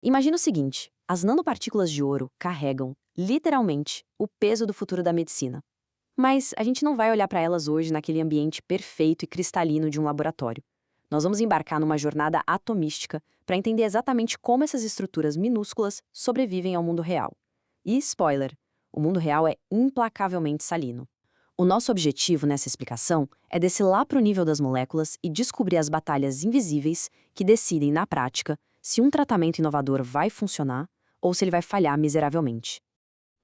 Imagina o seguinte: as nanopartículas de ouro carregam, literalmente, o peso do futuro da medicina. Mas a gente não vai olhar para elas hoje naquele ambiente perfeito e cristalino de um laboratório. Nós vamos embarcar numa jornada atomística para entender exatamente como essas estruturas minúsculas sobrevivem ao mundo real. E spoiler, o mundo real é implacavelmente salino. O nosso objetivo nessa explicação é descer lá para o nível das moléculas e descobrir as batalhas invisíveis que decidem, na prática, se um tratamento inovador vai funcionar ou se ele vai falhar miseravelmente.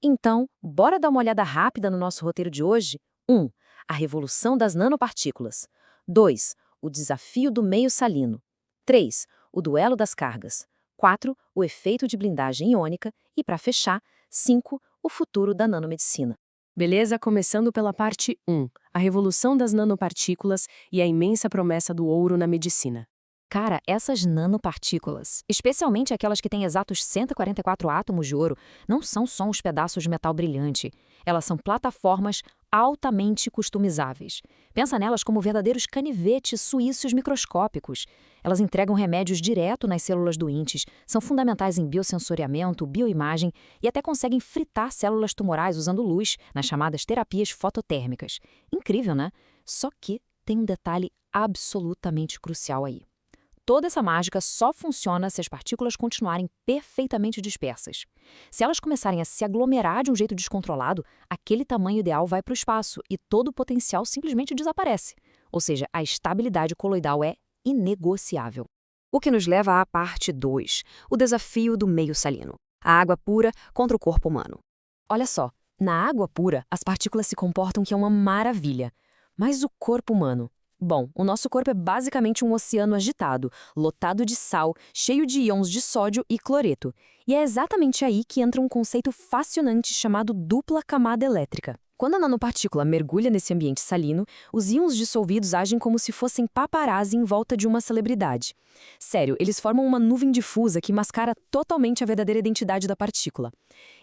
Então, bora dar uma olhada rápida no nosso roteiro de hoje? 1. A revolução das nanopartículas. 2. O desafio do meio salino. 3. O duelo das cargas. 4. O efeito de blindagem iônica. E, para fechar, 5. O futuro da nanomedicina. Beleza? Começando pela parte 1, a revolução das nanopartículas e a imensa promessa do ouro na medicina. Cara, essas nanopartículas, especialmente aquelas que têm exatos 144 átomos de ouro, não são só uns pedaços de metal brilhante. Elas são plataformas altamente customizáveis. Pensa nelas como verdadeiros canivetes suíços microscópicos. Elas entregam remédios direto nas células doentes, são fundamentais em biosensoriamento, bioimagem e até conseguem fritar células tumorais usando luz nas chamadas terapias fototérmicas. Incrível, né? Só que tem um detalhe absolutamente crucial aí. Toda essa mágica só funciona se as partículas continuarem perfeitamente dispersas. Se elas começarem a se aglomerar de um jeito descontrolado, aquele tamanho ideal vai para o espaço e todo o potencial simplesmente desaparece. Ou seja, a estabilidade coloidal é inegociável. O que nos leva à parte 2, o desafio do meio salino. A água pura contra o corpo humano. Olha só, na água pura, as partículas se comportam que é uma maravilha. Mas o corpo humano? Bom, o nosso corpo é basicamente um oceano agitado, lotado de sal, cheio de íons de sódio e cloreto. E é exatamente aí que entra um conceito fascinante chamado dupla camada elétrica. Quando a nanopartícula mergulha nesse ambiente salino, os íons dissolvidos agem como se fossem paparazzi em volta de uma celebridade. Sério, eles formam uma nuvem difusa que mascara totalmente a verdadeira identidade da partícula.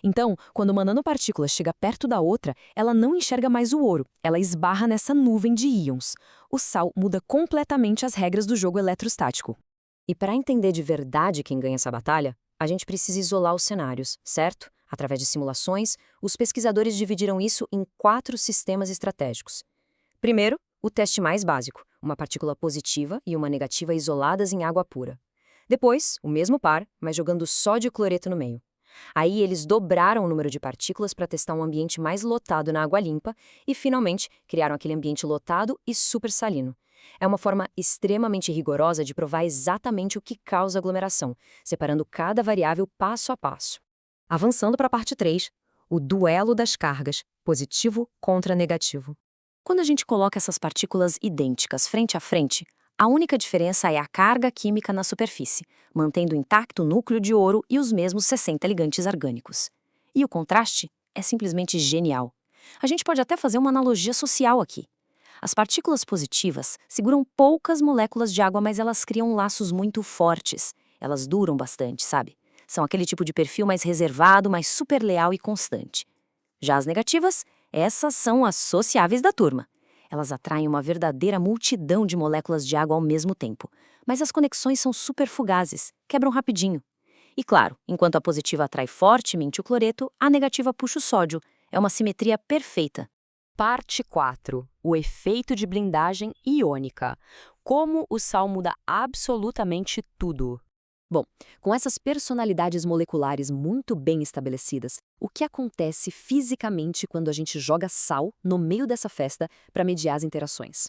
Então, quando uma nanopartícula chega perto da outra, ela não enxerga mais o ouro, ela esbarra nessa nuvem de íons. O sal muda completamente as regras do jogo eletrostático. E para entender de verdade quem ganha essa batalha, a gente precisa isolar os cenários, certo? Através de simulações, os pesquisadores dividiram isso em 4 sistemas estratégicos. Primeiro, o teste mais básico, uma partícula positiva e uma negativa isoladas em água pura. Depois, o mesmo par, mas jogando sódio e cloreto no meio. Aí eles dobraram o número de partículas para testar um ambiente mais lotado na água limpa e, finalmente, criaram aquele ambiente lotado e super salino. É uma forma extremamente rigorosa de provar exatamente o que causa aglomeração, separando cada variável passo a passo. Avançando para a parte 3, o duelo das cargas, positivo contra negativo. Quando a gente coloca essas partículas idênticas frente a frente, a única diferença é a carga química na superfície, mantendo intacto o núcleo de ouro e os mesmos 60 ligantes orgânicos. E o contraste é simplesmente genial. A gente pode até fazer uma analogia social aqui. As partículas positivas seguram poucas moléculas de água, mas elas criam laços muito fortes. Elas duram bastante, sabe? São aquele tipo de perfil mais reservado, mais super leal e constante. Já as negativas, essas são as sociáveis da turma. Elas atraem uma verdadeira multidão de moléculas de água ao mesmo tempo, mas as conexões são super fugazes, quebram rapidinho. E claro, enquanto a positiva atrai fortemente o cloreto, a negativa puxa o sódio. É uma simetria perfeita. Parte 4, o efeito de blindagem iônica. Como o sal muda absolutamente tudo. Bom, com essas personalidades moleculares muito bem estabelecidas, o que acontece fisicamente quando a gente joga sal no meio dessa festa para mediar as interações?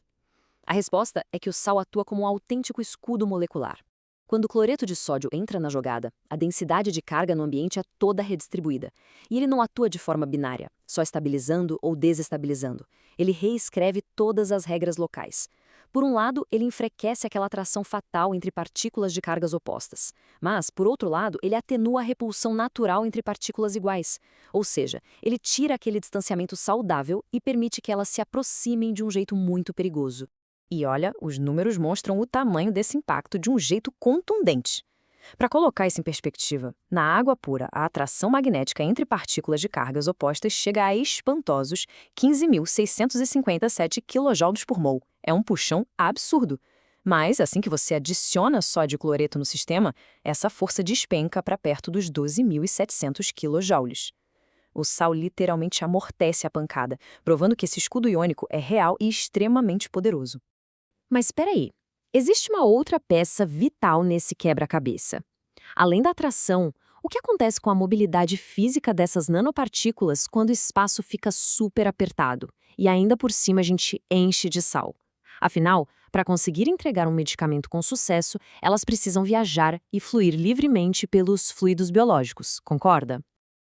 A resposta é que o sal atua como um autêntico escudo molecular. Quando o cloreto de sódio entra na jogada, a densidade de carga no ambiente é toda redistribuída. E ele não atua de forma binária, só estabilizando ou desestabilizando. Ele reescreve todas as regras locais. Por um lado, ele enfraquece aquela atração fatal entre partículas de cargas opostas. Mas, por outro lado, ele atenua a repulsão natural entre partículas iguais. Ou seja, ele tira aquele distanciamento saudável e permite que elas se aproximem de um jeito muito perigoso. E olha, os números mostram o tamanho desse impacto de um jeito contundente. Para colocar isso em perspectiva, na água pura, a atração magnética entre partículas de cargas opostas chega a espantosos 15.657 kJ por mol. É um puxão absurdo. Mas, assim que você adiciona sódio e cloreto no sistema, essa força despenca para perto dos 12.700 kJ. O sal literalmente amortece a pancada, provando que esse escudo iônico é real e extremamente poderoso. Mas espera aí, existe uma outra peça vital nesse quebra-cabeça. Além da atração, o que acontece com a mobilidade física dessas nanopartículas quando o espaço fica super apertado e ainda por cima a gente enche de sal? Afinal, para conseguir entregar um medicamento com sucesso, elas precisam viajar e fluir livremente pelos fluidos biológicos, concorda?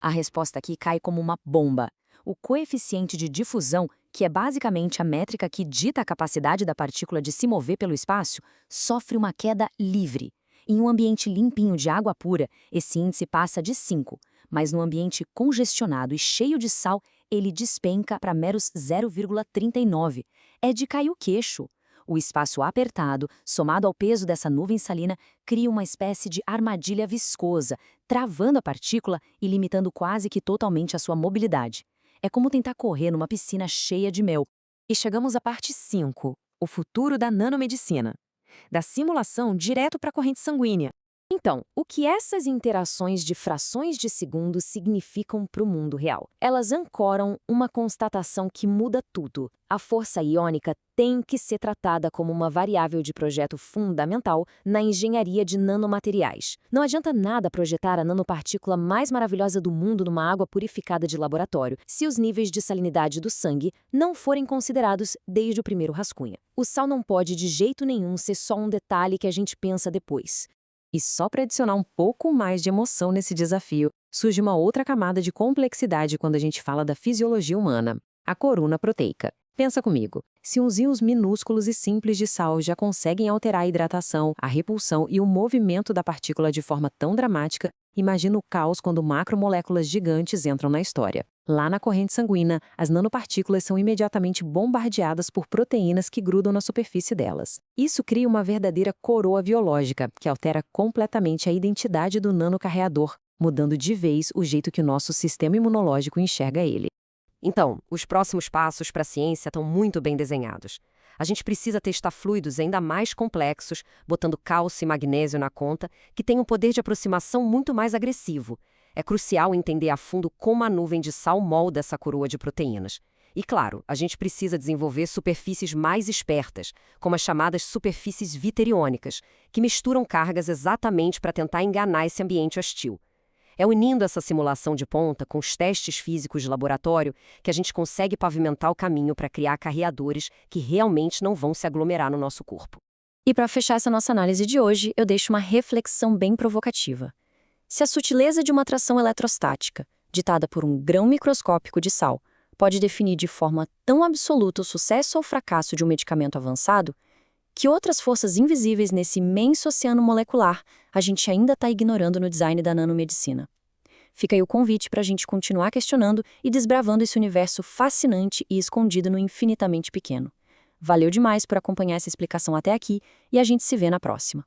A resposta aqui cai como uma bomba. O coeficiente de difusão, que é basicamente a métrica que dita a capacidade da partícula de se mover pelo espaço, sofre uma queda livre. Em um ambiente limpinho de água pura, esse índice passa de 5, mas no ambiente congestionado e cheio de sal, ele despenca para meros 0,39. É de cair o queixo. O espaço apertado, somado ao peso dessa nuvem salina, cria uma espécie de armadilha viscosa, travando a partícula e limitando quase que totalmente a sua mobilidade. É como tentar correr numa piscina cheia de mel. E chegamos à parte 5, o futuro da nanomedicina. Da simulação direto para a corrente sanguínea. Então, o que essas interações de frações de segundo significam para o mundo real? Elas ancoram uma constatação que muda tudo. A força iônica tem que ser tratada como uma variável de projeto fundamental na engenharia de nanomateriais. Não adianta nada projetar a nanopartícula mais maravilhosa do mundo numa água purificada de laboratório se os níveis de salinidade do sangue não forem considerados desde o primeiro rascunho. O sal não pode de jeito nenhum ser só um detalhe que a gente pensa depois. E só para adicionar um pouco mais de emoção nesse desafio, surge uma outra camada de complexidade quando a gente fala da fisiologia humana, a coruna proteica. Pensa comigo, se uns íons minúsculos e simples de sal já conseguem alterar a hidratação, a repulsão e o movimento da partícula de forma tão dramática, imagina o caos quando macromoléculas gigantes entram na história. Lá na corrente sanguínea, as nanopartículas são imediatamente bombardeadas por proteínas que grudam na superfície delas. Isso cria uma verdadeira coroa biológica, que altera completamente a identidade do nanocarreador, mudando de vez o jeito que o nosso sistema imunológico enxerga ele. Então, os próximos passos para a ciência estão muito bem desenhados. A gente precisa testar fluidos ainda mais complexos, botando cálcio e magnésio na conta, que têm um poder de aproximação muito mais agressivo. É crucial entender a fundo como a nuvem de sal molda essa coroa de proteínas. E claro, a gente precisa desenvolver superfícies mais espertas, como as chamadas superfícies viteriônicas, que misturam cargas exatamente para tentar enganar esse ambiente hostil. É unindo essa simulação de ponta com os testes físicos de laboratório que a gente consegue pavimentar o caminho para criar carreadores que realmente não vão se aglomerar no nosso corpo. E para fechar essa nossa análise de hoje, eu deixo uma reflexão bem provocativa. Se a sutileza de uma atração eletrostática, ditada por um grão microscópico de sal, pode definir de forma tão absoluta o sucesso ou fracasso de um medicamento avançado, que outras forças invisíveis nesse imenso oceano molecular a gente ainda está ignorando no design da nanomedicina? Fica aí o convite para a gente continuar questionando e desbravando esse universo fascinante e escondido no infinitamente pequeno. Valeu demais por acompanhar essa explicação até aqui e a gente se vê na próxima.